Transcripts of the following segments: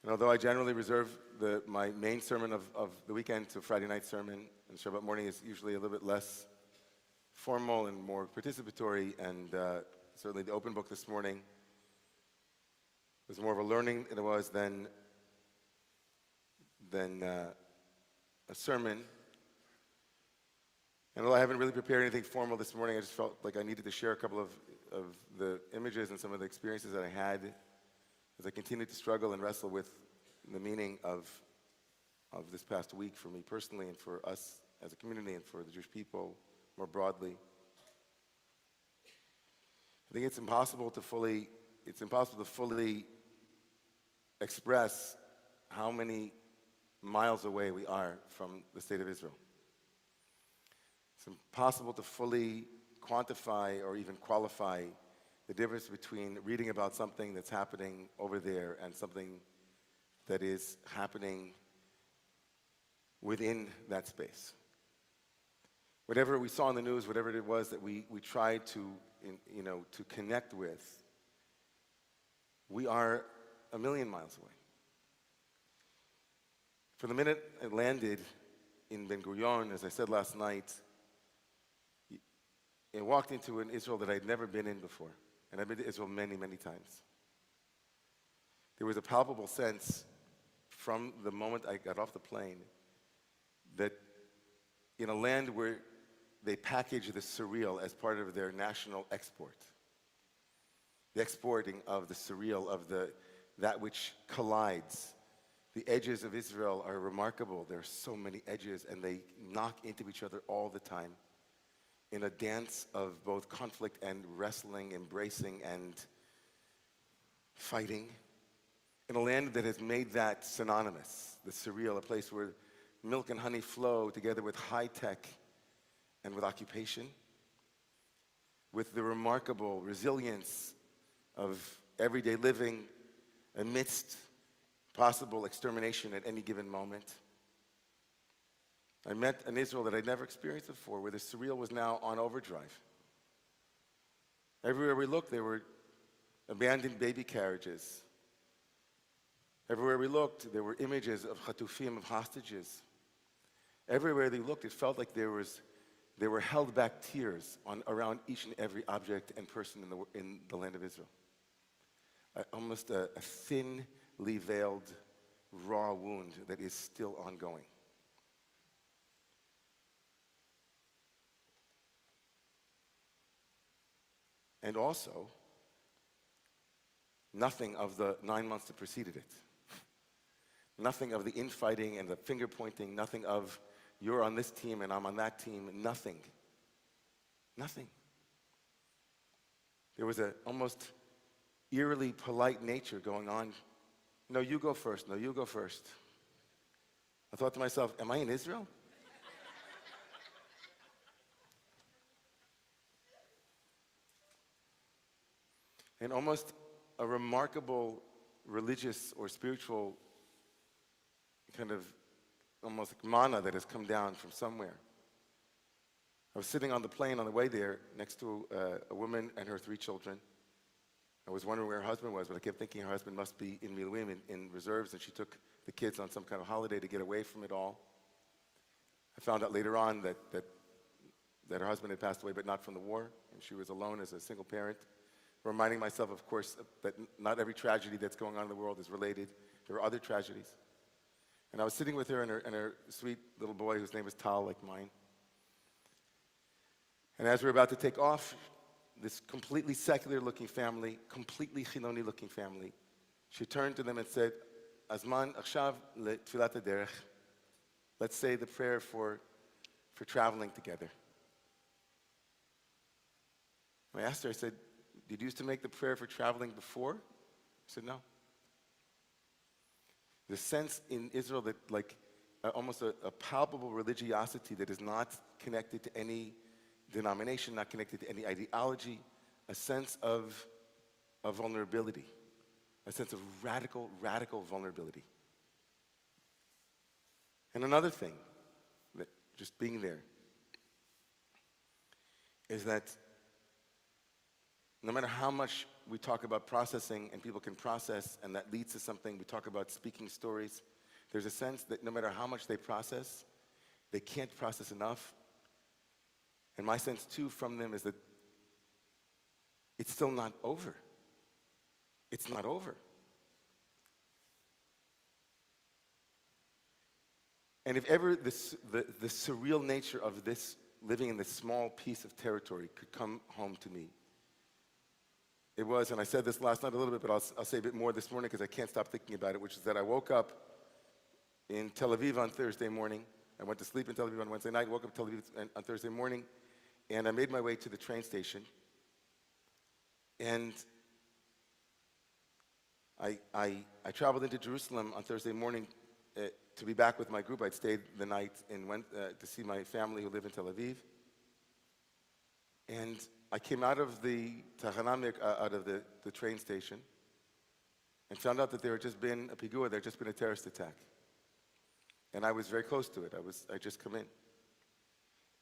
And although I generally reserve my main sermon of the weekend to Friday night sermon, and Shabbat morning is usually a little bit less formal and more participatory, and certainly the open book this morning was more of a learning than it was than a sermon. And although I haven't really prepared anything formal this morning, I just felt like I needed to share a couple of the images and some of the experiences that I had as I continued to struggle and wrestle with the meaning of this past week for me personally and for us as a community and for the Jewish people more broadly. I think it's impossible to fully express how many miles away we are from the state of Israel. It's impossible to fully quantify or even qualify the difference between reading about something that's happening over there and something that is happening within that space. Whatever we saw in the news, whatever it was that we tried to connect with, we are a million miles away. From the minute it landed in Ben Gurion, as I said last night, it walked into an Israel that I'd never been in before. And I've been to Israel many, many times. There was a palpable sense from the moment I got off the plane that in a land where they package the surreal as part of their national export, the exporting of the surreal, of that which collides. The edges of Israel are remarkable. There are so many edges, and they knock into each other all the time in a dance of both conflict and wrestling, embracing and fighting. In a land that has made that synonymous, the surreal, a place where milk and honey flow together with high tech and with occupation, with the remarkable resilience of everyday living amidst possible extermination at any given moment. I met an Israel that I'd never experienced before, where the surreal was now on overdrive. Everywhere we looked, there were abandoned baby carriages. Everywhere we looked, there were images of chatufim, of hostages. Everywhere they looked, it felt like there were held back tears around each and every object and person in the land of Israel. Almost a thinly veiled, raw wound that is still ongoing. And also, nothing of the 9 months that preceded it. Nothing of the infighting and the finger pointing, nothing of you're on this team and I'm on that team, nothing. Nothing. There was a almost eerily polite nature going on. No, you go first. No, you go first. I thought to myself, am I in Israel? And almost a remarkable religious or spiritual kind of almost like manna that has come down from somewhere. I was sitting on the plane on the way there next to a woman and her 3 children. I was wondering where her husband was, but I kept thinking her husband must be in Miluim, in reserves, and she took the kids on some kind of holiday to get away from it all. I found out later on that her husband had passed away, but not from the war, and she was alone as a single parent. Reminding myself, of course, that not every tragedy that's going on in the world is related. There are other tragedies. And I was sitting with her and her sweet little boy, whose name was Tal, like mine. And as we were about to take off, this completely secular-looking family, completely Chiloni-looking family, she turned to them and said, Azman achshav letfilat haderech. Let's say the prayer for traveling together. I asked her, I said, did you used to make the prayer for traveling before? She said, no. The sense in Israel that almost a palpable religiosity that is not connected to any denomination, not connected to any ideology, a sense of vulnerability, a sense of radical vulnerability. And another thing, that just being there, is that No matter how much we talk about processing and people can process and that leads to something, we talk about speaking stories, there's a sense that no matter how much they process, they can't process enough. And my sense too from them is that it's still not over. It's not over. And if ever the surreal nature of this living in this small piece of territory could come home to me, it was, and I said this last night a little bit, but I'll say a bit more this morning because I can't stop thinking about it, which is that I woke up in Tel Aviv on Thursday morning. I went to sleep in Tel Aviv on Wednesday night, woke up in Tel Aviv on Thursday morning, and I made my way to the train station. And I traveled into Jerusalem on Thursday morning to be back with my group. I'd stayed the night and went to see my family who live in Tel Aviv. And I came out of the out of the train station and found out that there had just been a pigua, there had just been a terrorist attack. And I was very close to it. I'd just come in.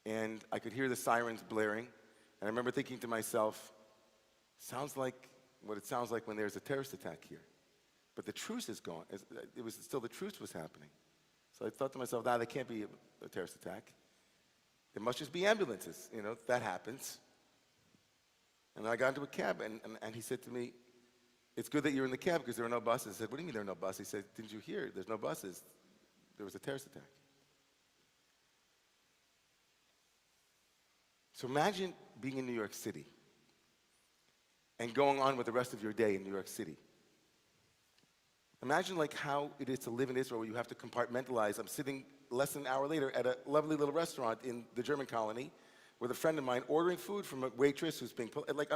And I could hear the sirens blaring. And I remember thinking to myself, sounds like what it sounds like when there's a terrorist attack here. But the truce is gone. It was still the truce was happening. So I thought to myself, there can't be a terrorist attack. There must just be ambulances. That happens. And I got into a cab, and he said to me, it's good that you're in the cab because there are no buses. I said, what do you mean there are no buses? He said, didn't you hear? There's no buses. There was a terrorist attack. So imagine being in New York City and going on with the rest of your day in New York City. Imagine how it is to live in Israel where you have to compartmentalize. I'm sitting less than an hour later at a lovely little restaurant in the German colony with a friend of mine ordering food from a waitress who's being,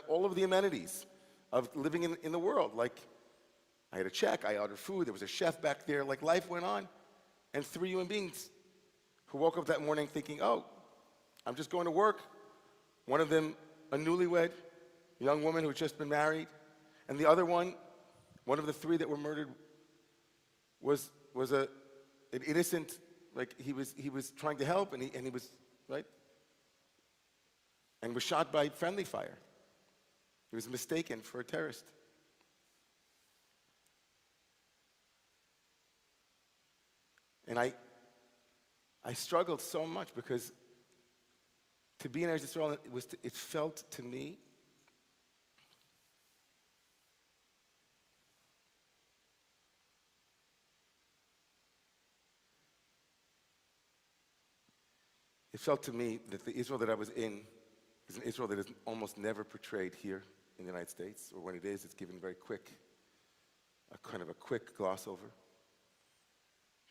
all of the amenities of living in the world. I had a check, I ordered food, there was a chef back there, life went on. And 3 human beings who woke up that morning thinking, oh, I'm just going to work. One of them, a newlywed, young woman who had just been married. And the other one of the 3 that were murdered was an innocent, he was trying to help and he was, right? And was shot by friendly fire. He was mistaken for a terrorist. And I struggled so much because to be in Eretz Yisrael, it felt to me that the Israel that I was in is an Israel that is almost never portrayed here in the United States, or when it is, it's given very quick, a quick gloss over.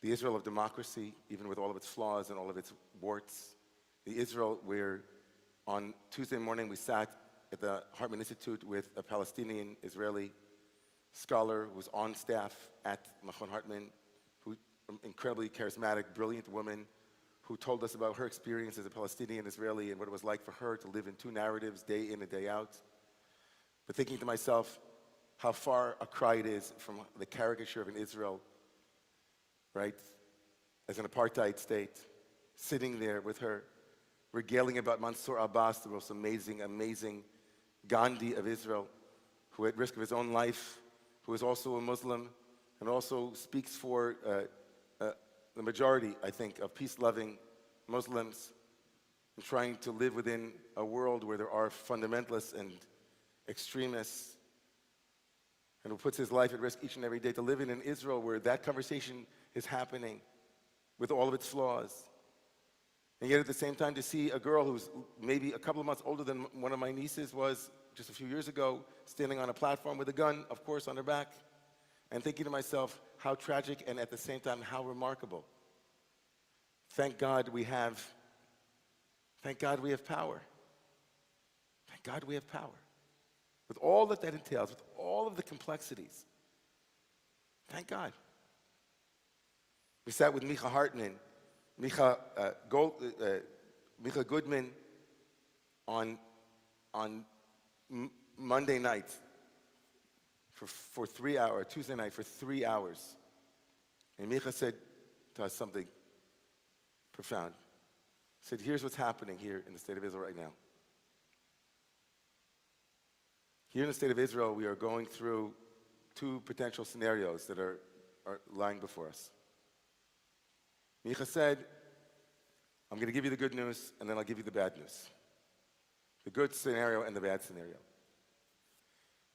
The Israel of democracy, even with all of its flaws and all of its warts. The Israel where on Tuesday morning we sat at the Hartman Institute with a Palestinian-Israeli scholar who was on staff at Machon Hartman, incredibly charismatic, brilliant woman, who told us about her experience as a Palestinian-Israeli and what it was like for her to live in 2 narratives, day in and day out. But thinking to myself how far a cry it is from the caricature of an Israel, right, as an apartheid state, sitting there with her, regaling about Mansour Abbas, the most amazing Gandhi of Israel, who at risk of his own life, who is also a Muslim, and also speaks for the majority, I think, of peace-loving Muslims, and trying to live within a world where there are fundamentalists and extremists, and who puts his life at risk each and every day to live in an Israel where that conversation is happening with all of its flaws. And yet at the same time to see a girl who's maybe a couple of months older than one of my nieces was just a few years ago, standing on a platform with a gun, of course, on her back, and thinking to myself, how tragic and at the same time, how remarkable. Thank God we have power. Thank God we have power. With all that entails, with all of the complexities. Thank God. We sat with Micha Hartman, Micha Goodman on Monday night for 3 hours, Tuesday night for 3 hours. And Micha said to us something profound. He said, here's what's happening here in the state of Israel right now. Here in the state of Israel, we are going through two potential scenarios that are lying before us. Micha said, I'm going to give you the good news, and then I'll give you the bad news. The good scenario and the bad scenario.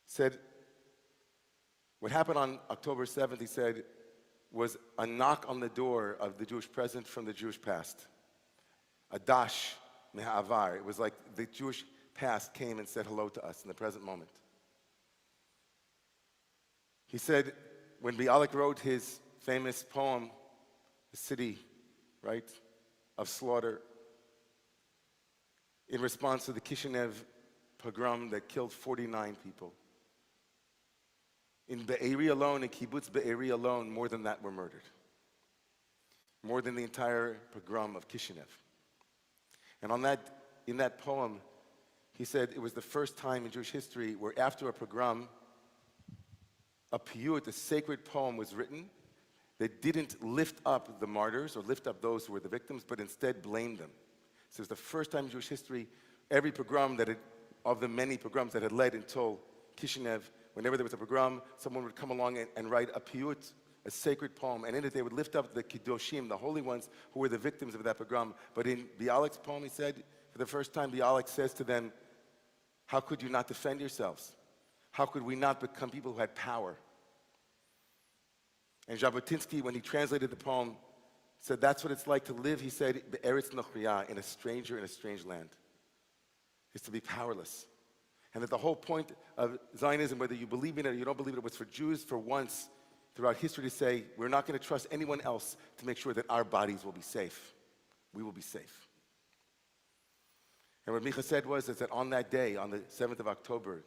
Said, what happened on October 7th, he said, was a knock on the door of the Jewish present from the Jewish past. A dash me'avar. It was like the Jewish past came and said hello to us in the present moment. He said, when Bialik wrote his famous poem, The City, right, of Slaughter, in response to the Kishinev pogrom that killed 49 people. In Be'eri alone, in Kibbutz Be'eri alone, more than that were murdered. More than the entire pogrom of Kishinev. And in that poem, he said it was the first time in Jewish history where after a pogrom, a piyut, a sacred poem, was written that didn't lift up the martyrs or lift up those who were the victims, but instead blamed them. So it was the first time in Jewish history, every pogrom of the many pogroms that had led until Kishinev, whenever there was a pogrom, someone would come along and write a piyut, a sacred poem, and in it they would lift up the Kiddushim, the holy ones who were the victims of that pogrom. But in Bialik's poem, he said, for the first time, Bialik says to them, how could you not defend yourselves? How could we not become people who had power? And Jabotinsky, when he translated the poem, said that's what it's like to live, he said, Be'eretz Nochriya, in a strange land, is to be powerless. And that the whole point of Zionism, whether you believe in it or you don't believe it, was for Jews for once throughout history to say, we're not going to trust anyone else to make sure that our bodies will be safe. We will be safe. And what Micha said was that on that day, on the 7th of October,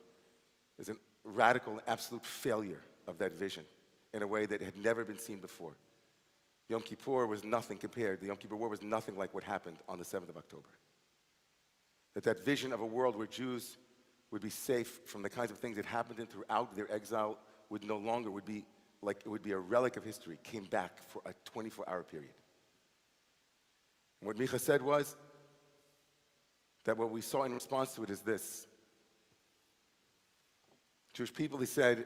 there's a radical and absolute failure of that vision in a way that had never been seen before. Yom Kippur was nothing compared. The Yom Kippur War was nothing like what happened on the 7th of October. That vision of a world where Jews would be safe from the kinds of things that happened to them throughout their exile would no longer, would be like it would be a relic of history, came back for a 24-hour period. And what Micha said was that what we saw in response to it is this. Jewish people, he said,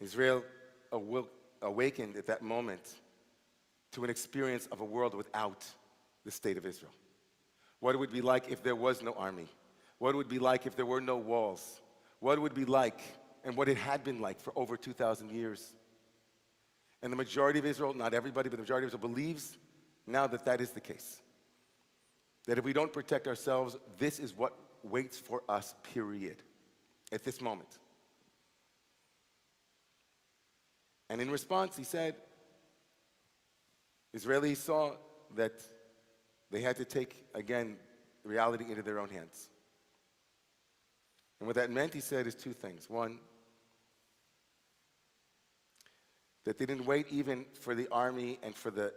Israel awakened at that moment to an experience of a world without the state of Israel. What it would be like if there was no army. What it would be like if there were no walls. What it would be like, and what it had been like for over 2,000 years. And the majority of Israel, not everybody, but the majority of Israel believes now that that is the case. That if we don't protect ourselves, this is what waits for us, period, at this moment. And in response, he said, Israelis saw that they had to take, again, reality into their own hands. And what that meant, he said, is two things. One, that they didn't wait even for the army and for the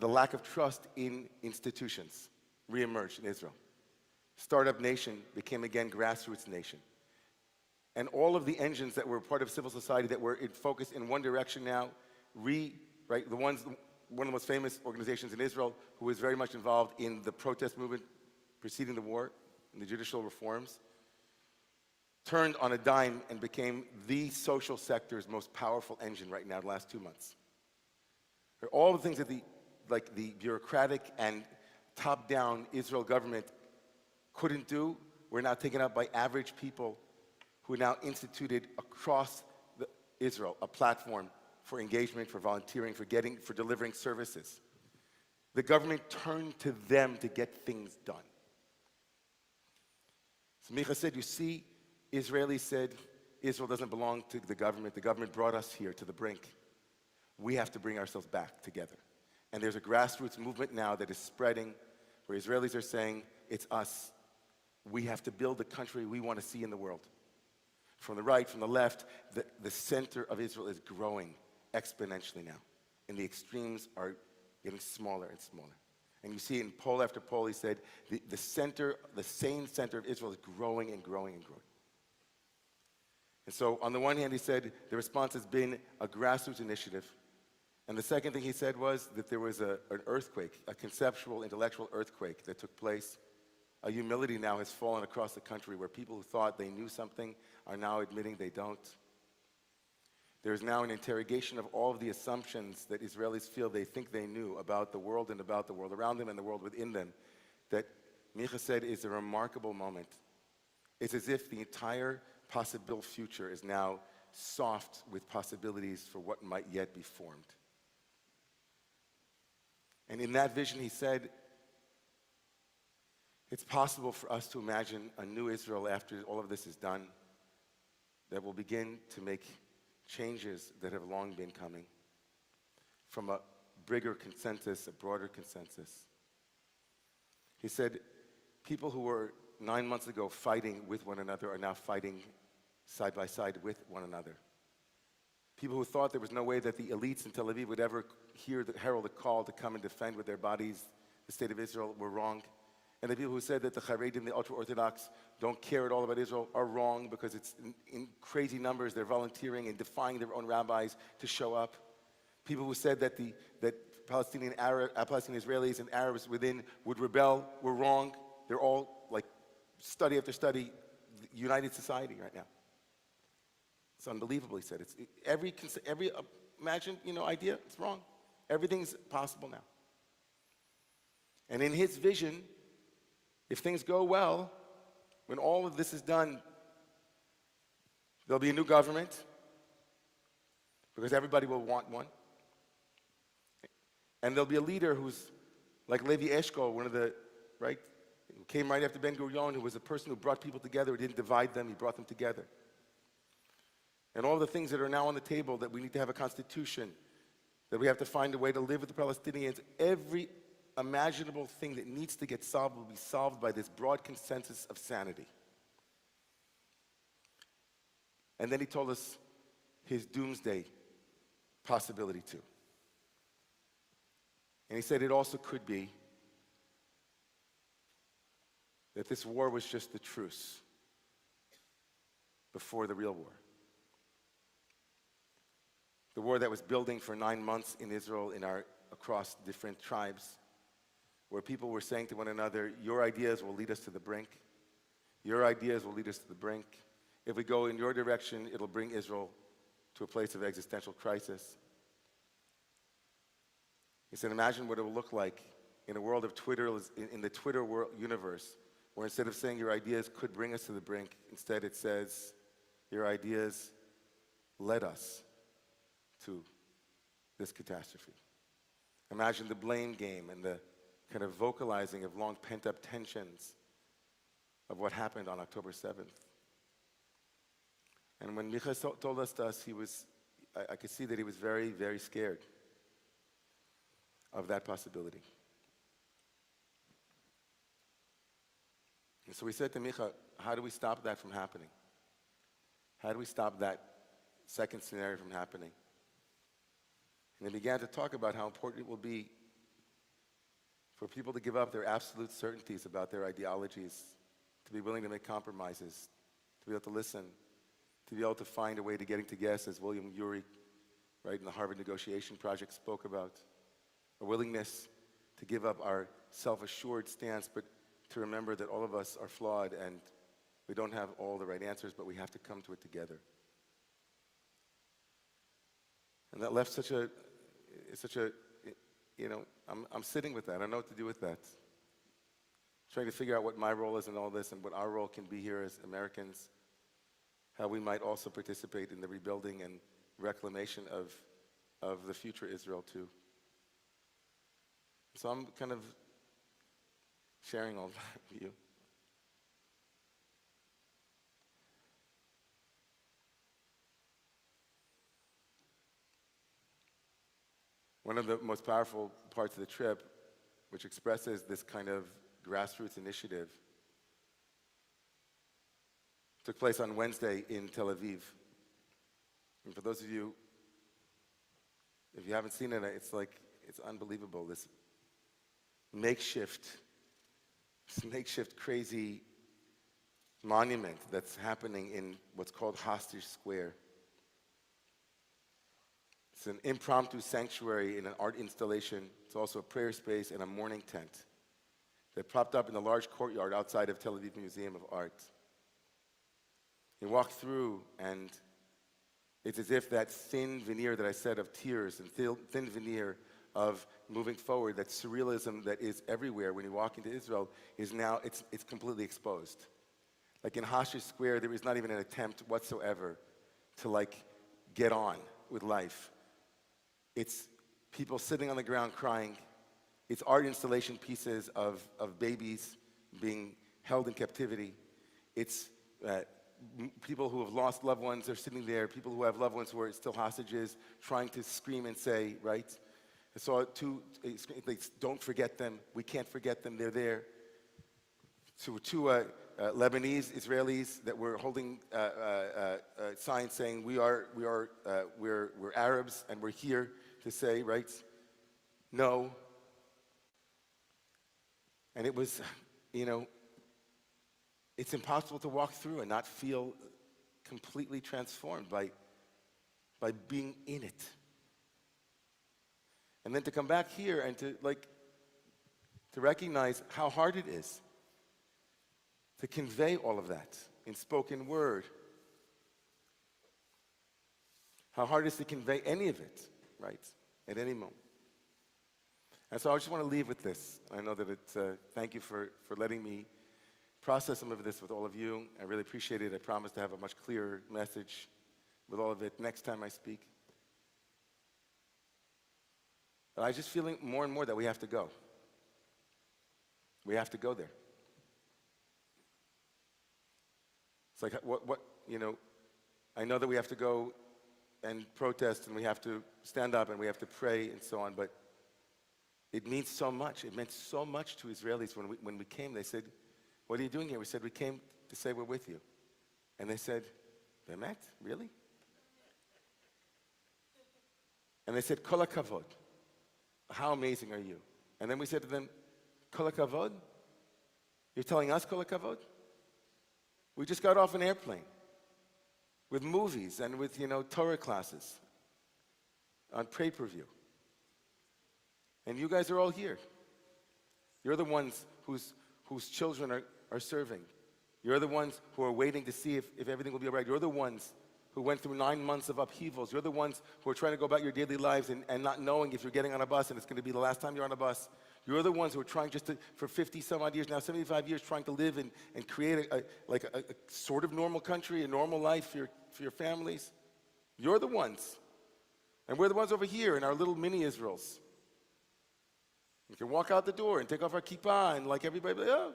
lack of trust in institutions reemerged in Israel. Startup nation became again grassroots nation. And all of the engines that were part of civil society that were focused in one direction now, one of the most famous organizations in Israel who was very much involved in the protest movement preceding the war, in the judicial reforms, turned on a dime and became the social sector's most powerful engine right now the last 2 months. All the things that the bureaucratic and top-down Israel government couldn't do were now taken up by average people who now instituted across Israel a platform for engagement, for volunteering, for delivering services. The government turned to them to get things done. So Micha said, you see, Israelis said, Israel doesn't belong to the government. The government brought us here to the brink. We have to bring ourselves back together. And there's a grassroots movement now that is spreading where Israelis are saying, it's us. We have to build the country we want to see in the world. From the right, from the left, the center of Israel is growing exponentially now. And the extremes are getting smaller and smaller. And you see in poll after poll, he said, the sane center of Israel is growing and growing and growing. And so on the one hand, he said, the response has been a grassroots initiative. And the second thing he said was that there was an earthquake, a conceptual, intellectual earthquake that took place A humility now has fallen across the country where people who thought they knew something are now admitting they don't. There's now an interrogation of all of the assumptions that Israelis feel they think they knew about the world and about the world around them and the world within them, that Micha said is a remarkable moment. It's as if the entire possible future is now soft with possibilities for what might yet be formed. And in that vision, he said, it's possible for us to imagine a new Israel after all of this is done that will begin to make changes that have long been coming from a bigger consensus, a broader consensus. He said, people who were 9 months ago fighting with one another are now fighting side by side with one another. People who thought there was no way that the elites in Tel Aviv would ever herald a call to come and defend with their bodies the state of Israel were wrong. And the people who said that the Haredim, the ultra-Orthodox, don't care at all about Israel are wrong because it's in crazy numbers. They're volunteering and defying their own rabbis to show up. People who said that Palestinian Israelis and Arabs within would rebel were wrong. They're all, like, study after study, united society right now. It's unbelievable, he said. It's every imagined, idea, it's wrong. Everything's possible now. And in his vision, if things go well, when all of this is done, there'll be a new government because everybody will want one. And there'll be a leader who's like Levi Eshkol, one of the, right, who came right after Ben Gurion, who was a person who brought people together, who didn't divide them, he brought them together. And all the things that are now on the table, that we need to have a constitution, that we have to find a way to live with the Palestinians, every imaginable thing that needs to get solved will be solved by this broad consensus of sanity. And then he told us his doomsday possibility too. And he said it also could be that this war was just the truce before the real war. The war that was building for 9 months in Israel across different tribes, where people were saying to one another, your ideas will lead us to the brink. Your ideas will lead us to the brink. If we go in your direction, it'll bring Israel to a place of existential crisis. He said, imagine what it will look like in a world of Twitter, in the Twitter world universe, where instead of saying your ideas could bring us to the brink, instead it says, your ideas led us to this catastrophe. Imagine the blame game and the kind of vocalizing of long pent-up tensions of what happened on October 7th. And when Micha told us I could see that he was very, very scared of that possibility. And so we said to Micha, how do we stop that from happening? How do we stop that second scenario from happening? And they began to talk about how important it will be for people to give up their absolute certainties about their ideologies, to be willing to make compromises, to be able to listen, to be able to find a way to getting to guess, as William Urey, right, in the Harvard Negotiation Project spoke about, a willingness to give up our self-assured stance, but to remember that all of us are flawed and we don't have all the right answers, but we have to come to it together. And that left I'm sitting with that. I don't know what to do with that. Trying to figure out what my role is in all this and what our role can be here as Americans, how we might also participate in the rebuilding and reclamation of the future Israel too. So I'm kind of sharing all that with you. One of the most powerful parts of the trip, which expresses this kind of grassroots initiative, took place on Wednesday in Tel Aviv. And for those of you, if you haven't seen it, it's unbelievable, this makeshift crazy monument that's happening in what's called Hostage Square. It's an impromptu sanctuary in an art installation. It's also a prayer space and a mourning tent that propped up in the large courtyard outside of Tel Aviv Museum of Art. You walk through, and it's as if that thin veneer that I said of tears and thin veneer of moving forward, that surrealism that is everywhere when you walk into Israel, is now, it's completely exposed. Like in Hashish Square, there is not even an attempt whatsoever to like get on with life. It's people sitting on the ground crying. It's art installation pieces of babies being held in captivity. It's people who have lost loved ones are sitting there, people who have loved ones who are still hostages, trying to scream and say, right? I saw like, don't forget them, we can't forget them, they're there. So two Lebanese Israelis that were holding signs saying we're Arabs and we're here to say, right, no. And it was, it's impossible to walk through and not feel completely transformed by being in it. And then to come back here and to recognize how hard it is to convey all of that in spoken word. How hard it is to convey any of it, right, at any moment. And so I just want to leave with this. I know that it's, thank you for letting me process some of this with all of you. I really appreciate it. I promise to have a much clearer message with all of it next time I speak. But I'm just feeling more and more that we have to go. We have to go there. It's like, I know that we have to go and protest and we have to stand up and we have to pray and so on, but it means so much. It meant so much to Israelis when we came. They said, what are you doing here? We said, we came to say we're with you. And they said, Be'emet? Really? And they said, Kol HaKavod. How amazing are you? And then we said to them, Kol HaKavod? You're telling us Kol HaKavod? We just got off an airplane with movies and with, Torah classes on pay-per-view. And you guys are all here. You're the ones whose children are serving. You're the ones who are waiting to see if everything will be all right. You're the ones who went through 9 months of upheavals. You're the ones who are trying to go about your daily lives and not knowing if you're getting on a bus and it's going to be the last time you're on a bus. You're the ones who are trying for 50 some odd years, now 75 years, trying to live and create a sort of normal country, a normal life for your families. You're the ones. And we're the ones over here in our little mini Israels. We can walk out the door and take off our kippah and like everybody, oh,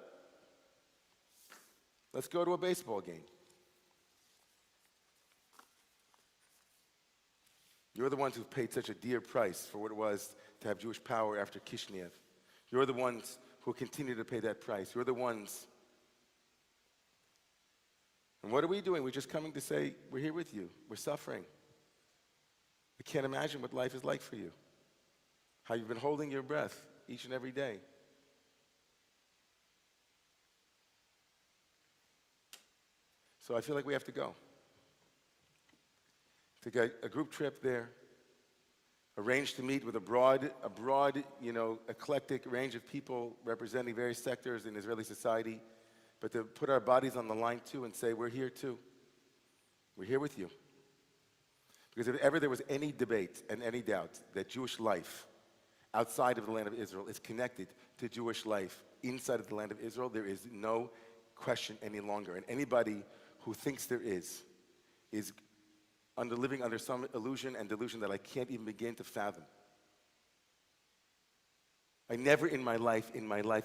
let's go to a baseball game. You're the ones who've paid such a dear price for what it was to have Jewish power after Kishinev. You're the ones who continue to pay that price. You're the ones. And what are we doing? We're just coming to say, we're here with you. We're suffering. We can't imagine what life is like for you. How you've been holding your breath each and every day. So I feel like we have to go. To get a group trip there, arranged to meet with a broad, eclectic range of people representing various sectors in Israeli society, but to put our bodies on the line too and say, we're here too. We're here with you. Because if ever there was any debate and any doubt that Jewish life outside of the land of Israel is connected to Jewish life inside of the land of Israel, there is no question any longer. And anybody who thinks there is living under some illusion and delusion that I can't even begin to fathom. I never in my life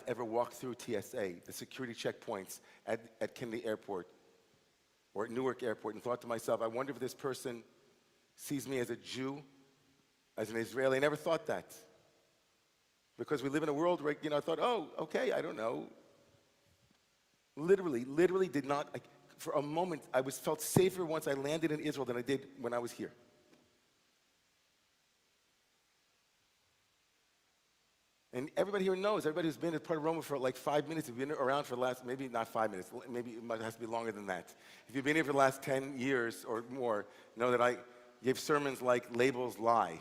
ever walked through TSA, the security checkpoints at Kennedy Airport or at Newark Airport, and thought to myself, I wonder if this person sees me as a Jew, as an Israeli. I never thought that. Because we live in a world where, I thought, oh, okay, I don't know. Literally did not, for a moment, I felt safer once I landed in Israel than I did when I was here. And everybody here knows, everybody who's been a part of Roma for like 5 minutes, if you've been around for the last, maybe not 5 minutes, maybe it has to be longer than that. If you've been here for the last 10 years or more, know that I gave sermons like Labels Lie.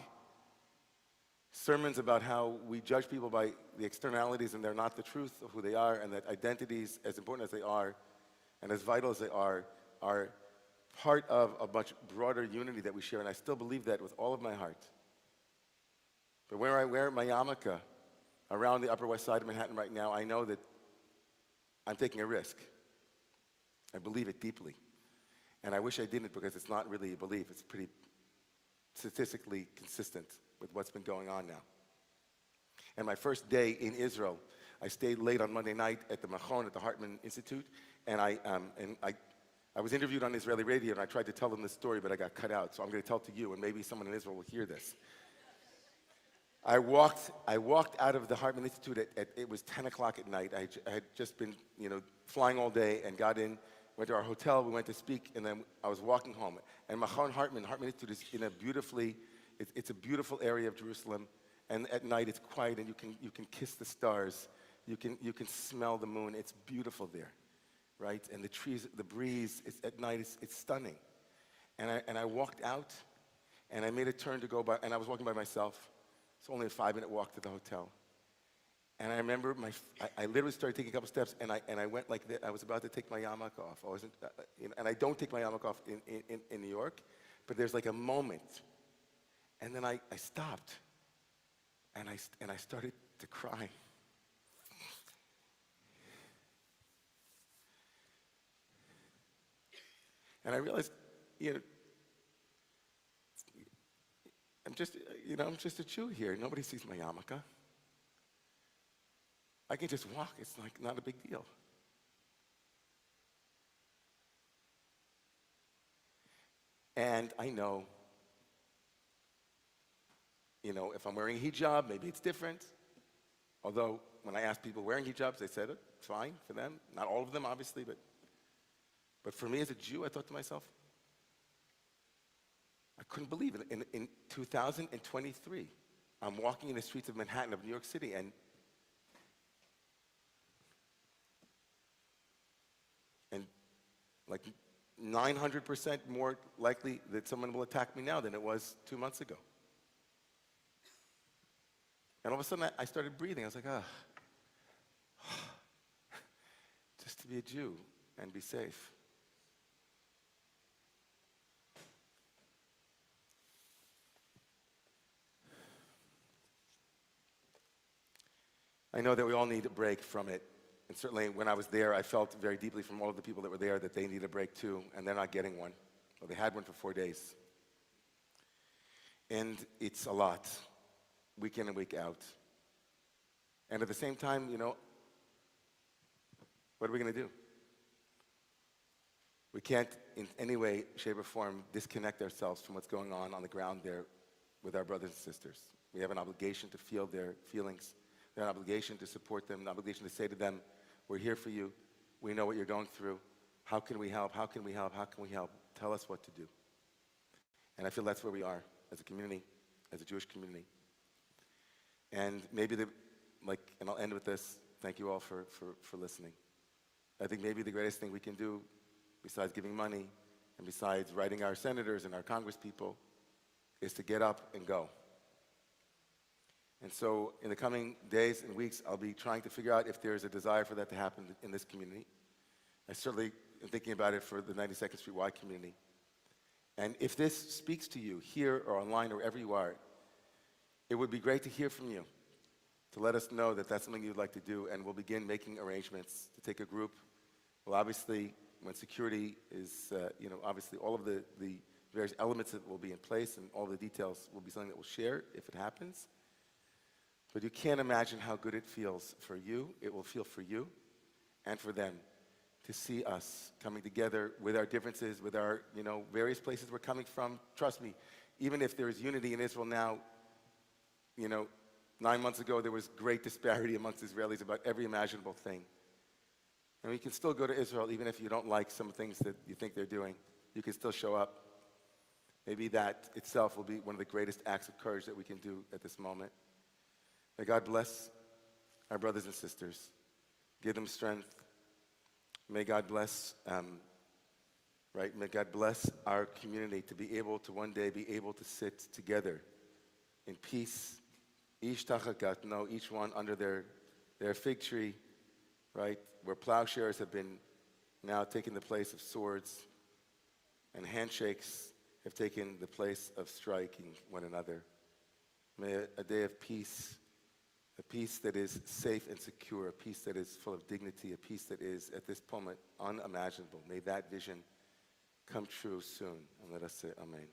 sermons about how we judge people by the externalities and they're not the truth of who they are, and that identities, as important as they are and as vital as they are part of a much broader unity that we share, and I still believe that with all of my heart. But where I wear my yarmulke around the Upper West Side of Manhattan right now, I know that I'm taking a risk. I believe it deeply. And I wish I didn't, because it's not really a belief. It's pretty statistically consistent with what's been going on now. And my first day in Israel, I stayed late on Monday night at the Machon at the Hartman Institute, and I was interviewed on Israeli radio, and I tried to tell them this story, but I got cut out. So I'm going to tell it to you, and maybe someone in Israel will hear this. I walked out of the Hartman Institute it was 10 o'clock at night. I had just been, flying all day and got in, went to our hotel, we went to speak, and then I was walking home. And Machon Hartman Institute is in it's a beautiful area of Jerusalem, and at night it's quiet, and you can kiss the stars, you can smell the moon. It's beautiful there, right? And the trees, the breeze, at night it's stunning. And I walked out, and I made a turn to go by, and I was walking by myself. It's only a 5-minute walk to the hotel. And I remember I literally started taking a couple steps, and I went like this. I was about to take my yarmulke off. I wasn't, and I don't take my yarmulke off in New York, but there's like a moment. And then I stopped, and I started to cry. And I realized, I'm just a Jew here. Nobody sees my yarmulke. I can just walk. It's like not a big deal. And I know, if I'm wearing a hijab, maybe it's different. Although when I asked people wearing hijabs, they said it's fine for them. Not all of them, obviously, but for me as a Jew, I thought to myself, I couldn't believe it. In 2023, I'm walking in the streets of Manhattan, of New York City, and like 900% more likely that someone will attack me now than it was 2 months ago. And all of a sudden, I started breathing. I was like, just to be a Jew and be safe. I know that we all need a break from it. And certainly when I was there, I felt very deeply from all of the people that were there that they need a break too, and they're not getting one. Well, they had one for 4 days. And it's a lot, week in and week out. And at the same time, what are we going to do? We can't in any way, shape, or form disconnect ourselves from what's going on the ground there with our brothers and sisters. We have an obligation to feel their feelings. We have an obligation to support them, an obligation to say to them, we're here for you. We know what you're going through. How can we help? How can we help? How can we help? Tell us what to do. And I feel that's where we are as a community, as a Jewish community. And maybe and I'll end with this. Thank you all for listening. I think maybe the greatest thing we can do, besides giving money and besides writing our senators and our congresspeople, is to get up and go. And so in the coming days and weeks, I'll be trying to figure out if there's a desire for that to happen in this community. I certainly am thinking about it for the 92nd Street Y community. And if this speaks to you here or online or wherever you are, it would be great to hear from you, to let us know that that's something you'd like to do, and we'll begin making arrangements to take a group. Well, obviously, when security is, obviously all of the various elements that will be in place and all the details will be something that we'll share if it happens. But you can't imagine how good it feels for you. It will feel for you and for them to see us coming together with our differences, with our, various places we're coming from. Trust me, even if there is unity in Israel now, 9 months ago there was great disparity amongst Israelis about every imaginable thing. And we can still go to Israel even if you don't like some things that you think they're doing. You can still show up. Maybe that itself will be one of the greatest acts of courage that we can do at this moment. May God bless our brothers and sisters. Give them strength. May God bless, May God bless our community to be able to one day be able to sit together in peace Ish tachat gatno, each one under their fig tree, right? Where plowshares have been now taking the place of swords, and handshakes have taken the place of striking one another. May a day of peace, a peace that is safe and secure, a peace that is full of dignity, a peace that is, at this moment, unimaginable. May that vision come true soon. And let us say amen.